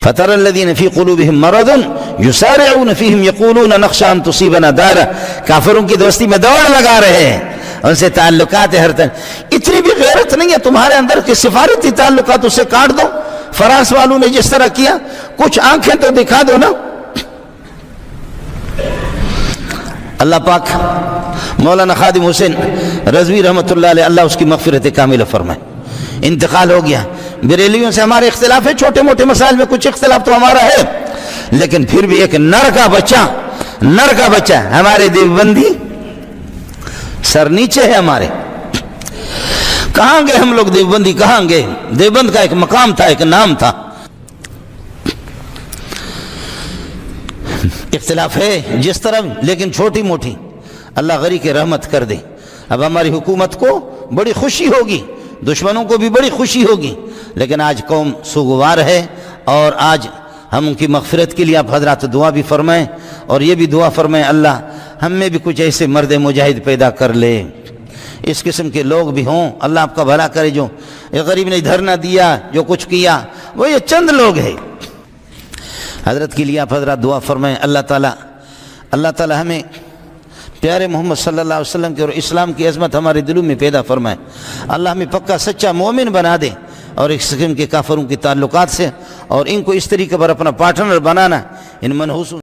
فترى الذين في قلوبهم مرض يسارعون فيهم يقولون نخشى ان تصيبنا دار. کافروں کی دوستی میں دوڑ لگا رہے ہیں، ان سے تعلقات ہر طرح. اتنی بھی غیرت نہیں ہے تمہارے اندر کہ سفارتی تعلقات اسے کاٹ دو؟ فرانس والوں نے جس طرح کیا، کچھ آنکھیں تو دکھا دو نا. اللہ پاک مولانا خادم حسین رضوی رحمۃ اللہ علیہ، اللہ اس کی مغفرت کاملہ فرمائے. انتقال ہو گیا. بریلیوں سے ہمارے اختلاف ہے، چھوٹے موٹے مسائل میں کچھ اختلاف تو ہمارا ہے، لیکن پھر بھی ایک نر کا بچہ ہمارے دیوبندی سر نیچے ہے ہمارے. کہاں گئے ہم لوگ دیوبندی، کہاں گئے؟ دیوبند کا ایک مقام تھا، ایک نام تھا. اختلاف ہے جس طرح، لیکن چھوٹی موٹی اللہ غری کے رحمت کر دے. اب ہماری حکومت کو بڑی خوشی ہوگی، دشمنوں کو بھی بڑی خوشی ہوگی، لیکن آج قوم سوگوار ہے. اور آج ہم ان کی مغفرت کے لیے آپ حضرات دعا بھی فرمائیں، اور یہ بھی دعا فرمائیں اللہ ہم میں بھی کچھ ایسے مرد مجاہد پیدا کر لے، اس قسم کے لوگ بھی ہوں. اللہ آپ کا بھلا کرے. جو یہ غریب نے ادھر نہ دیا، جو کچھ کیا، وہ یہ چند لوگ ہیں. حضرت کے لیے آپ حضرات دعا فرمائیں. اللہ تعالی ہمیں پیارے محمد صلی اللہ علیہ وسلم کے اور اسلام کی عظمت ہمارے دلوں میں پیدا فرمائے. اللہ ہمیں پکا سچا مومن بنا دے، اور اس قسم کے کافروں کی تعلقات سے اور ان کو اس طریقے پر اپنا پارٹنر بنانا، ان منحوسوں